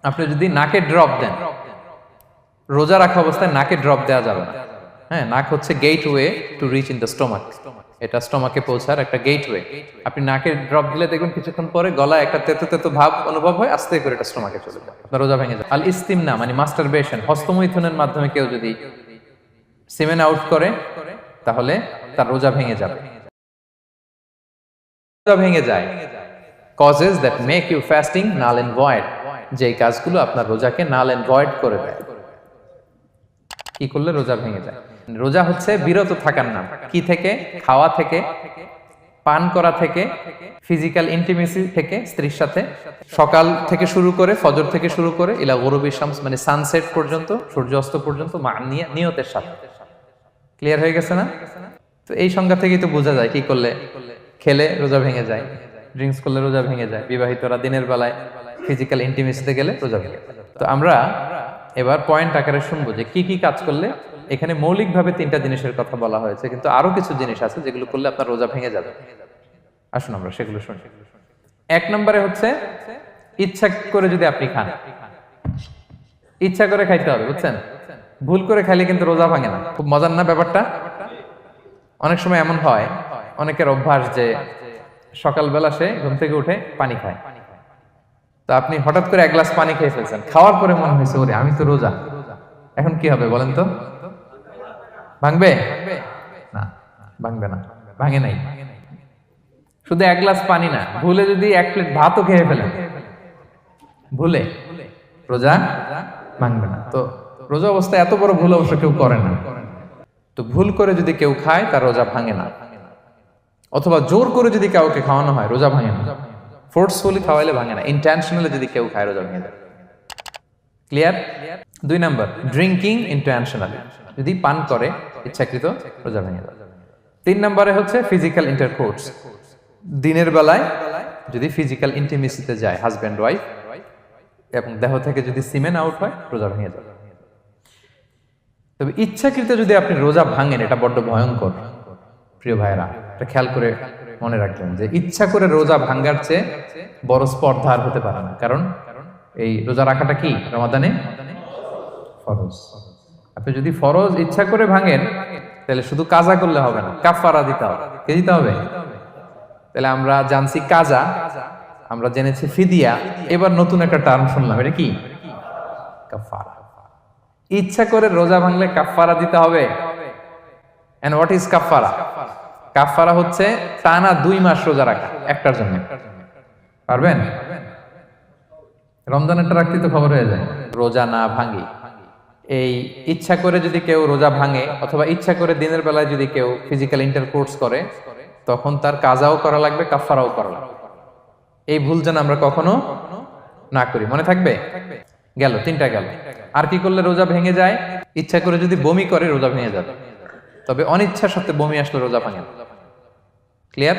আপনি যদি নাকে ড্রপ দেন, রোজা রাখা অবস্থায় নাকে ড্রপ দেওয়া যাবে না। হ্যাঁ, নাক হচ্ছে gateway to reach in the stomach. এটা স্টোমাকে পৌঁছার একটা গেটওয়ে। আপনি নাকে ড্রপ দিলে দেখবেন কিছুক্ষণ পরে গলায় একটা তেতো তেতো ভাব অনুভব হয়, আস্তে করে এটা স্টোমাকে চলে যায়, আপনার রোজা ভেঙে যায়। আল ইস্তিমনা মানে মাস্টারবেশন, হস্তমৈথুনের মাধ্যমে কেউ যদি সিমেন আউট করে তাহলে তার রোজা ভেঙে যাবে। রোজা ভেঙে যায় causes that make you fasting null and void, যেই কাজগুলো আপনার রোজাকে নাল এন্ড ভয়েড করে দেয়। কি করলে রোজা ভেঙে যায়? রোজা হচ্ছে বিরত থাকার নাম। কি থেকে? খাওয়া থেকে, পান করা থেকে, ফিজিক্যাল ইন্টিমেসি থেকে স্ত্রীর সাথে, সকাল থেকে শুরু করে, ফজর থেকে শুরু করে ইলা গুরুবি শামস মানে সানসেট পর্যন্ত, সূর্যাস্ত পর্যন্ত নিয়তের সাথে। ক্লিয়ার হয়ে গেছে না? তো এই সংজ্ঞা থেকেই তো বোঝা যায় কি করলে, খেলে রোজা ভেঙে যায়, ড্রিঙ্কস করলে রোজা ভেঙে যায়, বিবাহিতরা দিনের বেলায় ফিজিক্যাল ইন্টিমেসিতে গেলে রোজা ভেঙে যায়। তো আমরা এবার পয়েন্ট আকারে শুনবো যে কি কি কাজ করলে। এখানে মৌলিকভাবে 3টা জিনিসের কথা বলা হয়েছে, কিন্তু আরো কিছু জিনিস আছে যেগুলো করলে আপনার রোজা ভেঙে যাবে। আসুন আমরা সেগুলো শুনি। 1 নম্বরে হচ্ছে ইচ্ছা করে যদি আপনি খান, ইচ্ছা করে খাইতে হবে, বুঝছেন? ভুল করে খাইলে কিন্তু রোজা ভাঙে না। খুব মজার না ব্যাপারটা? অনেক সময় এমন হয়, অনেকের অভ্যাস যে সকালবেলা সে ঘুম থেকে উঠে পানি খায়। তো আপনি হঠাৎ করে 1 গ্লাস পানি খেয়ে ফেলছেন, খাওয়ার পরে মনে হয়েছে ওরে আমি তো রোজা, এখন কি হবে বলেন তো? ভাঙবে না? ভাঙবে না, ভাঙে নাই। শুধু 1 গ্লাস পানি না, ভুলে যদি 1 প্লেট ভাতও খেয়ে ফেলেন, ভুলে, রোজা ভাঙবে না। তো রোজা অবস্থায় এত বড় ভুল অবশ্য কেউ করে না। তো ভুল করে যদি কেউ খায় তার রোজা ভাঙে না। অথবা জোর করে যদি কাউকে খাওয়ানো হয় রোজা ভাঙে না। ফোর্সফুলি খাওয়াইলে ভাঙে না। ইন্টেনশনালি যদি কেউ খায় রোজা ভেঙে যায়। ক্লিয়ার? 2 নাম্বার, ড্রিঙ্কিং ইন্টেনশনালি, যদি পান করে ইচ্ছাকৃত, রোজা ভেঙে যায়। 3 নম্বরে হচ্ছে ফিজিক্যাল ইন্টারকোর্স, দিনের বেলায় যদি ফিজিক্যাল ইন্টিমেসিতে যায় হাজব্যান্ড ওয়াইফ এবং দেহ থেকে যদি সিমেন আউট হয় রোজা ভেঙে যাবে। তবে ইচ্ছাকৃত যদি আপনি রোজা ভাঙেন, এটা বড্ড ভয়ঙ্কর প্রিয় ভাইরা। এটা খেয়াল করে মনে রাখবেন যে ইচ্ছা করে রোজা ভাঙার চেয়ে বড় স্পর্ধা আর হতে পারে না। কারণ এই রোজা রাখাটা কি রমাদানে ফরজ। আপনি যদি ফরজ ইচ্ছা করে ভাঙেন তাহলে শুধু কাজা করলে হবে না, কাফারা দিতে হবে। কে দিতে হবে? তাহলে আমরা জানছি কাজা, আমরা জেনেছি ফিদিয়া, এবার নতুন একটা টার্ম শুনলাম, এটা কি? কাফারা। ইচ্ছা করে রোজা ভাঙলে কাফারা দিতে হবে। এন্ড হোয়াট ইজ কাফারা? কাফারা হচ্ছে টানা 2 মাস রোজা রাখা একটার জন্য। পারবেন? রমজানেরটা রাখতে তো খবর হয়ে যায়। রোজা না ভাঙি, এই ইচ্ছা করে যদি কেউ রোজা ভাঙে অথবা ইচ্ছা করে দিনের বেলায় যদি কেউ ফিজিক্যাল ইন্টারকোর্স করে, তখন তার কাজাও করা লাগবে, কাফারাও করা লাগবে। এই ভুল যেন আমরা কখনো না করি। মনে থাকবে? গেল 3টা গেল। আর কি করলে রোজা ভেঙে যায়? ইচ্ছা করে যদি বমি করে রোজা ভেঙে যাবে, তবে অনিচ্ছা সত্ত্বে বমি আসলে রোজা ভাঙে না। ক্লিয়ার?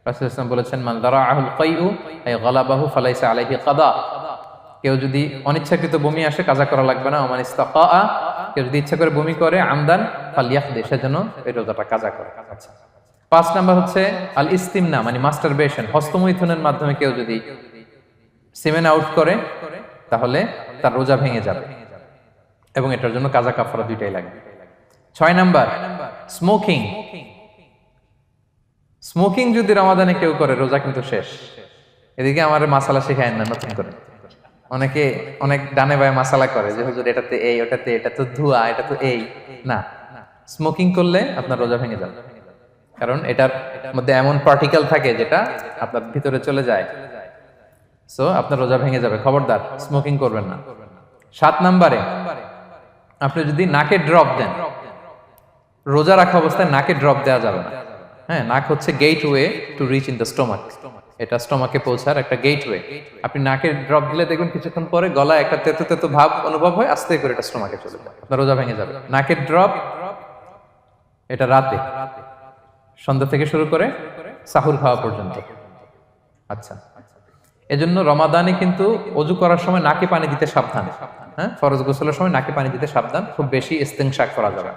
রাসূল সাল্লাল্লাহু আলাইহি ওয়াসাল্লাম বলেছেন, মান দারাআহুল কাইউ আই গালাবাহু ফালাইসা আলাইহি কাদা। কেউ যদি অনিচ্ছাকৃত বমি আসে কাজা করা লাগবে না। ওমান ইস্তাকা, কেউ যদি ইচ্ছা করে বমি করে আমদান ফালিয়াখদি, সেজন্য এই রোজাটা কাজা করে। আচ্ছা, 5 নাম্বার হচ্ছে আল ইস্তিমনা মানে মাস্টারবেশন, হস্তমৈথুনের মাধ্যমে কেউ যদি সিমেন আউট করে তাহলে তার রোজা ভেঙে যাবে এবং এটার জন্য কাজা কাফারা 2টাই লাগবে। 6 নাম্বার স্মোকিং। স্মোকিং যদি রমাদানে কেউ করে রোজা কিন্তু শেষ। এদিকে আমার মাসালা শেখায় না নতুন করে। অনেকে অনেক ডানে বায়ে মাসালা করে যে হুজুর এটাতে এই, ওটাতে, এটা তো ধোঁয়া, এটা তো এই না। স্মোকিং করলে আপনার রোজা ভেঙে যাবে, কারণ এটার মধ্যে এমন পার্টিকেল থাকে যেটা আপনার ভিতরে চলে যায়। সো আপনার রোজা ভেঙে যাবে, খবরদার স্মোকিং করবেন না। 7 নম্বরে আপনি যদি নাকে ড্রপ দেন, রোজা রাখা অবস্থায় নাকে ড্রপ দেওয়া যাবে না। হ্যাঁ, নাক হচ্ছে gateway to reach in the stomach. এটা স্টোমাকে পৌঁছার একটা গেটওয়ে। আপনি নাকে ড্রপ দিলে দেখবেন কিছুক্ষণ পরে গলায় একটা তেতো তেতো ভাব অনুভব হয়, আস্তে করে এটা স্টোমাকে চলে যায়, আপনার রোজা ভেঙে যাবে। নাকের ড্রপ এটা রাতে, সন্ধ্যা থেকে শুরু করে সাহুর খাওয়া পর্যন্ত। আচ্ছা, এজন্য রমাদানে কিন্তু ওযু করার সময় নাকে পানি দিতে সাবধান। হ্যাঁ, ফরজ গোসলের সময় নাকে পানি দিতে সাবধান, খুব বেশি ইস্তেনশাক করা যাবে।